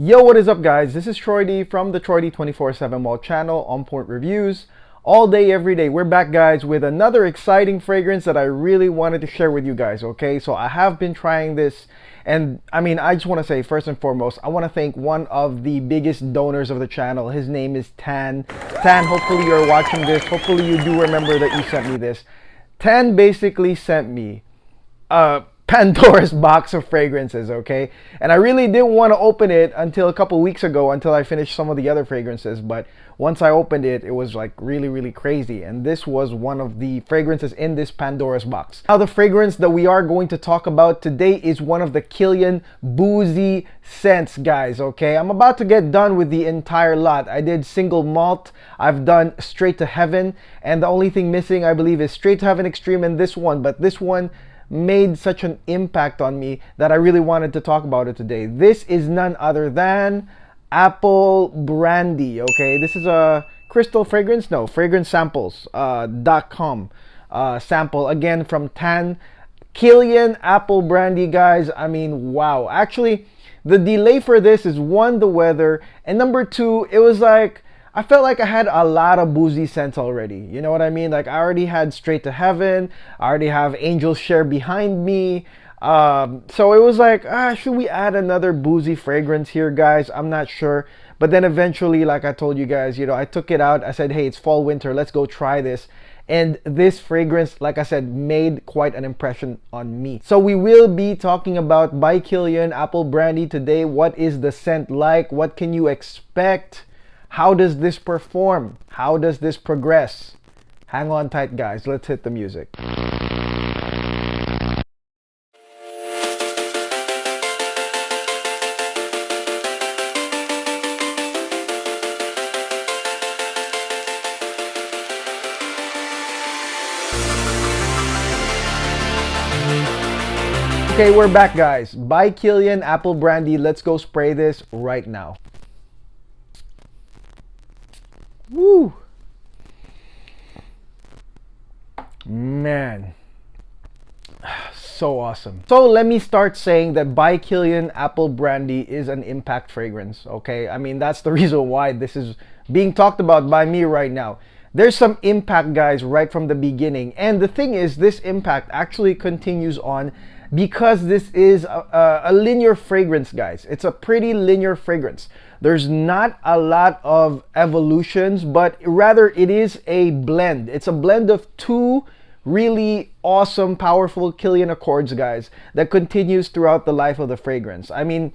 Yo, what is up guys? This is Troy D from the Troy D 24/7 Wall channel, On Point Reviews. All day, every day. We're back guys with another exciting fragrance that I really wanted to share with you guys, okay? So I have been trying this, and I just want to say first and foremost, I want to thank one of the biggest donors of the channel. His name is Tan. Tan, hopefully you're watching this. Hopefully you do remember that you sent me this. Tan basically sent me Pandora's box of fragrances, okay? And I really didn't want to open it until a couple weeks ago, until I finished some of the other fragrances. But once I opened it, it was like really crazy. And this was one of the fragrances in this Pandora's box. Now, the fragrance that we are going to talk about today is one of the Kilian Boozy scents, guys, okay? I'm about to get done with the entire lot. I did single malt, I've done Straight to Heaven, and the only thing missing, I believe, is Straight to Heaven Extreme and this one. But this one made such an impact on me that I really wanted to talk about it today. This is none other than Apple Brandy, okay? This is a crystal fragrance, no, fragrancesamples.com sample, again from Tan. Killian Apple Brandy, guys, I mean, wow. Actually, the delay for this is one, the weather, and number two, it was like, I felt like I had a lot of boozy scents already. You know what I mean? Like, I already had Straight to Heaven. I already have Angel Share behind me. So it was like, should we add another boozy fragrance here, guys? I'm not sure. But then eventually, like I told you guys, you know, I took it out. I said, hey, it's fall, winter. Let's go try this. And this fragrance, like I said, made quite an impression on me. So we will be talking about by Killian Apple Brandy today. What is the scent like? What can you expect? How does this perform? How does this progress? Hang on tight, guys. Let's hit the music. Okay, we're back, guys. By Killian Apple Brandy. Let's go spray this right now. Woo! Man, so awesome. So let me start saying that by Killian Apple Brandy is an impact fragrance, okay? I mean, that's the reason why this is being talked about by me right now. There's some impact, guys, right from the beginning. And the thing is, this impact actually continues on because this is a linear fragrance, guys. It's a pretty linear fragrance. There's not a lot of evolutions, but rather it is a blend. It's a blend of two really awesome, powerful Cask Accords, guys, that continues throughout the life of the fragrance. I mean,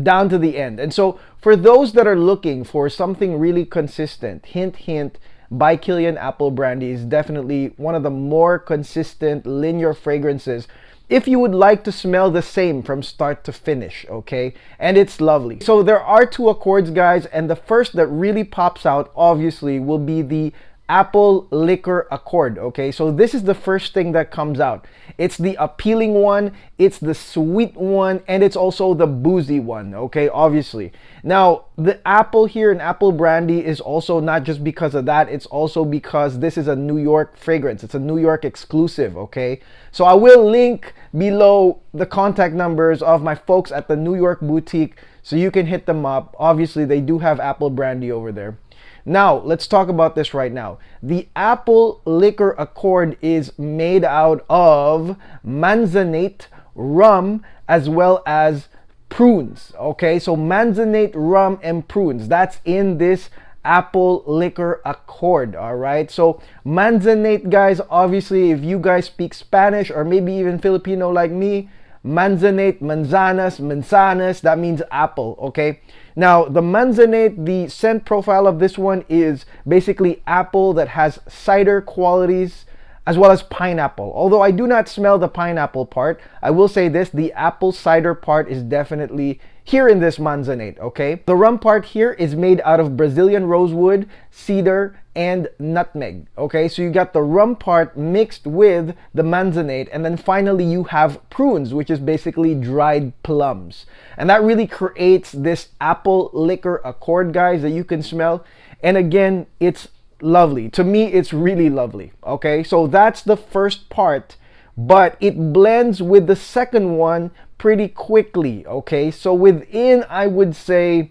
down to the end. And so for those that are looking for something really consistent, hint, hint, by Killian Apple Brandy is definitely one of the more consistent linear fragrances if you would like to smell the same from start to finish, okay? And it's lovely. So there are two accords, guys, and the first that really pops out, obviously, will be the Apple Liquor Accord, okay? So this is the first thing that comes out. It's the appealing one, it's the sweet one, and it's also the boozy one, okay? Obviously. Now, the apple here in Apple Brandy is also not just because of that, it's also because this is a New York fragrance. It's a New York exclusive, okay? So I will link below the contact numbers of my folks at the New York boutique so you can hit them up. Obviously, they do have Apple Brandy over there. Now, let's talk about this right now. The Apple Liquor Accord is made out of Manzanate Rum as well as prunes. Okay, so Manzanate Rum and prunes. That's in this Apple Liquor Accord, all right? So Manzanate, guys, obviously, if you guys speak Spanish or maybe even Filipino like me, Manzanate, manzanas, manzanas, that means apple, okay? Now, the Manzanate, the scent profile of this one is basically apple that has cider qualities as well as pineapple. Although I do not smell the pineapple part, I will say this, the apple cider part is definitely here in this Manzanate, okay? The rum part here is made out of Brazilian rosewood, cedar, and nutmeg, okay? So you got the rum part mixed with the Manzanate, and then finally you have prunes, which is basically dried plums. And that really creates this Apple Liquor Accord, guys, that you can smell. And again, it's lovely. To me, it's really lovely, okay? So that's the first part but it blends with the second one pretty quickly, okay? So within, I would say,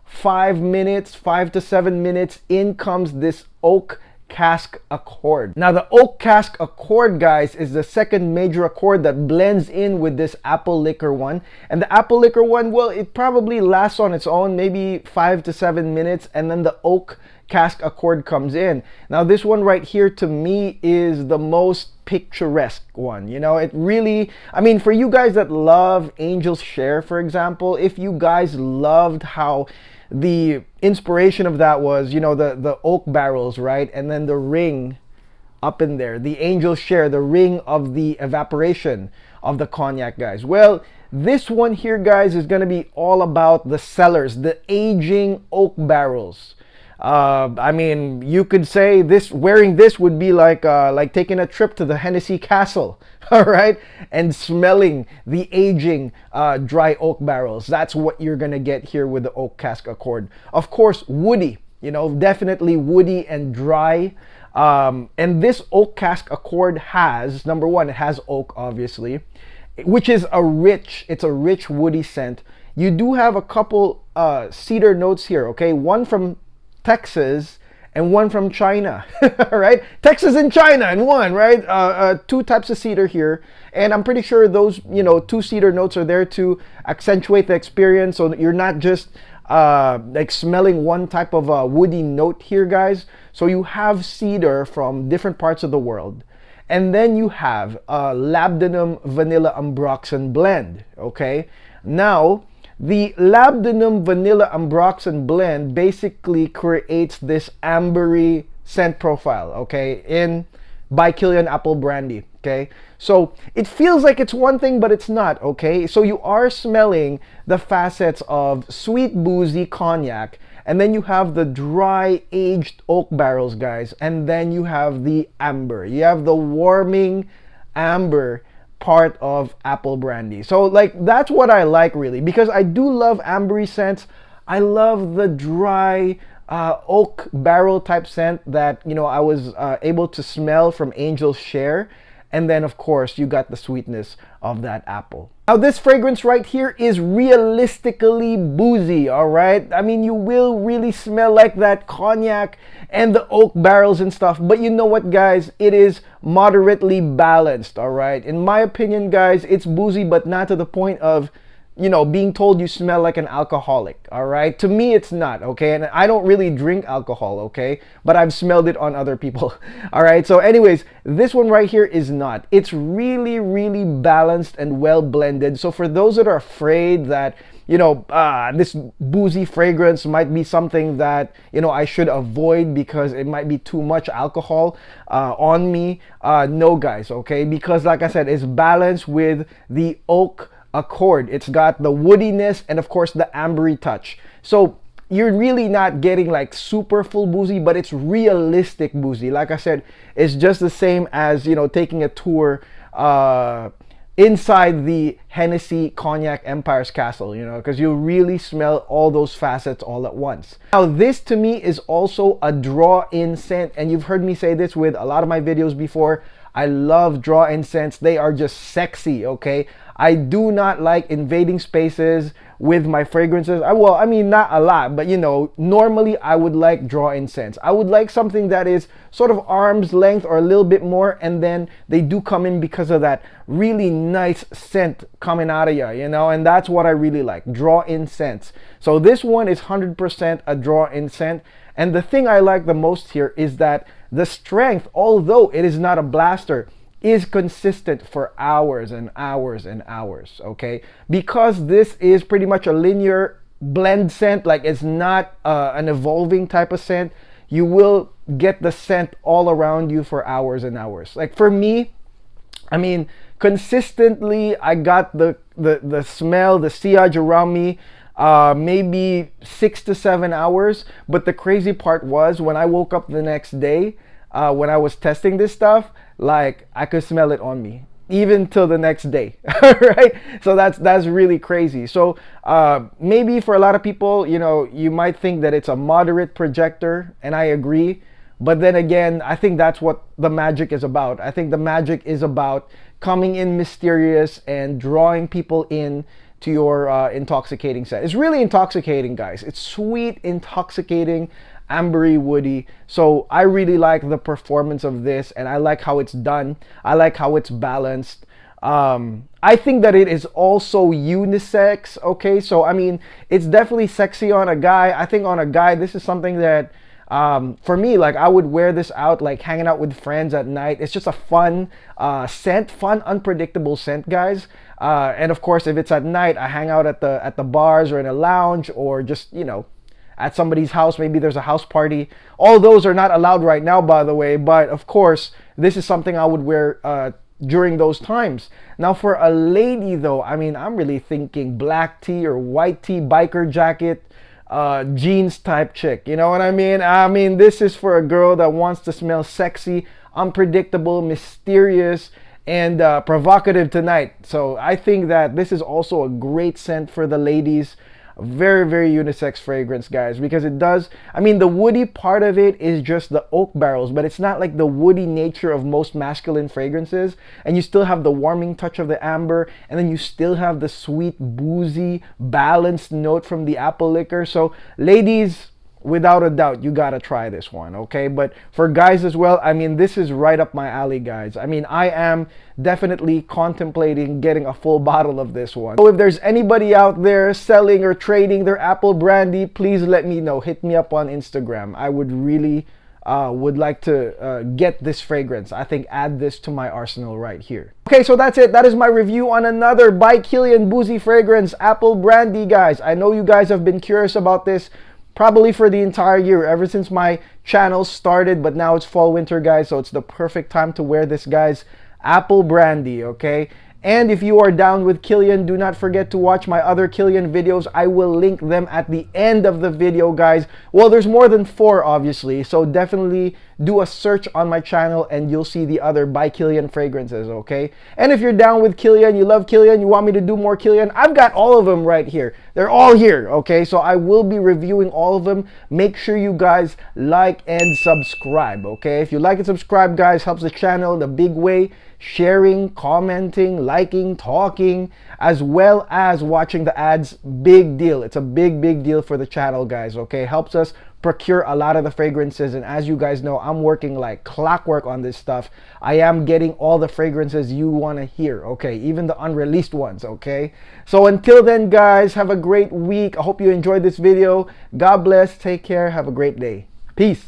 5 minutes, 5 to 7 minutes, in comes this oak Cask Accord. Now the oak Cask Accord, guys, is the second major accord that blends in with this apple liquor one. And the apple liquor one, well, it probably lasts on its own, maybe 5 to 7 minutes, and then the oak Cask Accord comes in. Now this one right here, to me, is the most picturesque one. You know, it really, I mean, for you guys that love Angel's Share, for example, if you guys loved how the inspiration of that was, you know, the oak barrels, right? And then the ring up in there, the Angel's Share, the ring of the evaporation of the cognac, guys. Well, this one here, guys, is going to be all about the cellars, the aging oak barrels. I mean, you could say this, wearing this would be like taking a trip to the Hennessy Castle, all right, and smelling the aging dry oak barrels. That's what you're gonna get here with the oak Cask Accord. Of course, woody, you know, definitely woody and dry. And this oak Cask Accord has, number one, it has oak, obviously, which is it's a rich woody scent. You do have a couple cedar notes here, okay? One from Texas and one from China, right? Texas and China in one, right? Two types of cedar here. And I'm pretty sure those, you know, two cedar notes are there to accentuate the experience, so that you're not just like smelling one type of woody note here, guys. So you have cedar from different parts of the world. And then you have Labdanum Vanilla Ambroxan blend, okay? Now, the Labdanum Vanilla Ambroxan blend basically creates this ambery scent profile, okay, by Kilian Apple Brandy, okay? So it feels like it's one thing, but it's not, okay? So you are smelling the facets of sweet boozy cognac, and then you have the dry aged oak barrels, guys, and then you have the amber. You have the warming amber part of apple brandy. So like, that's what I like, really, because I do love ambery scents. I love the dry oak barrel type scent that, you know, I was able to smell from Angel's Share. And then, of course, you got the sweetness of that apple. Now, this fragrance right here is realistically boozy, all right? I mean, you will really smell like that cognac and the oak barrels and stuff. But you know what, guys? It is moderately balanced, all right? In my opinion, guys, it's boozy, but not to the point of, you know, being told you smell like an alcoholic, all right? To me, it's not, okay? And I don't really drink alcohol, okay? But I've smelled it on other people, all right? So anyways, this one right here is not. It's really, really balanced and well blended. So for those that are afraid that, you know, this boozy fragrance might be something that, you know, I should avoid because it might be too much alcohol on me, no, guys, okay? Because like I said, it's balanced with the oak Accord. It's got the woodiness and of course the ambery touch. So you're really not getting like super full boozy, but it's realistic boozy. Like I said, it's just the same as, you know, taking a tour inside the Hennessy Cognac Empire's Castle, you know, because you really smell all those facets all at once. Now, this to me is also a draw-in scent, and you've heard me say this with a lot of my videos before. I love draw-in scents. They are just sexy, okay? I do not like invading spaces with my fragrances. Well, I mean, not a lot, but you know, normally I would like draw-in scents. I would like something that is sort of arm's length or a little bit more, and then they do come in because of that really nice scent coming out of you know, and that's what I really like, draw-in scents. So this one is 100% a draw-in scent, and the thing I like the most here is that the strength, although it is not a blaster, is consistent for hours and hours and hours, okay? Because this is pretty much a linear blend scent, like it's not an evolving type of scent, you will get the scent all around you for hours and hours. Like for me, I mean, consistently, I got the smell, the sillage around me, maybe 6 to 7 hours. But the crazy part was when I woke up the next day, when I was testing this stuff, like I could smell it on me even till the next day. Right? So that's really crazy. So maybe for a lot of people, you know, you might think that it's a moderate projector, and I agree, But then again, I think that's what the magic is about. I think the magic is about coming in mysterious and drawing people in to your intoxicating scent. It's really intoxicating, guys. It's sweet, intoxicating, ambery, woody. So I really like the performance of this, and I like how it's done. I like how it's balanced. I think that it is also unisex. Okay, so I mean, it's definitely sexy on a guy. I think on a guy, this is something that for me, like, I would wear this out, like hanging out with friends at night. It's just a fun scent, fun, unpredictable scent, guys. And of course, if it's at night, I hang out at the bars or in a lounge, or just, you know, at somebody's house. Maybe there's a house party. All those are not allowed right now, by the way. But of course, this is something I would wear during those times. Now, for a lady, though, I mean, I'm really thinking black tee or white tee, biker jacket, jeans type chick. You know what I mean? I mean, this is for a girl that wants to smell sexy, unpredictable, mysterious, and provocative tonight. So I think that this is also a great scent for the ladies. Very, very unisex fragrance, guys, because it does, I mean, the woody part of it is just the oak barrels, but it's not like the woody nature of most masculine fragrances. And you still have the warming touch of the amber, and then you still have the sweet, boozy, balanced note from the apple liquor. So ladies, without a doubt, you gotta try this one, okay? But for guys as well, I mean, this is right up my alley, guys. I mean, I am definitely contemplating getting a full bottle of this one. So if there's anybody out there selling or trading their apple brandy, please let me know. Hit me up on Instagram. I would really would like to get this fragrance. I think add this to my arsenal right here. Okay, so that's it. That is my review on another by Kilian Boozy Fragrance Apple Brandy, guys. I know you guys have been curious about this probably for the entire year, ever since my channel started, but now it's fall winter, guys, so it's the perfect time to wear this, guys. Apple Brandy, okay? And if you are down with Killian, do not forget to watch my other Killian videos. I will link them at the end of the video, guys. Well, there's more than 4, obviously, so definitely do a search on my channel and you'll see the other by Killian fragrances, okay? And if you're down with Killian, you love Killian, you want me to do more Killian, I've got all of them right here. They're all here, okay? So I will be reviewing all of them. Make sure you guys like and subscribe, okay? If you like and subscribe, guys, helps the channel in a big way. Sharing, commenting, liking, talking, as well as watching the ads, big deal. It's a big, big deal for the channel, guys, okay? Helps us procure a lot of the fragrances, and as you guys know, I'm working like clockwork on this stuff. I am getting all the fragrances you want to hear, okay? Even the unreleased ones, okay? So until then, guys, have a great week. I hope you enjoyed this video. God bless, take care, have a great day. Peace.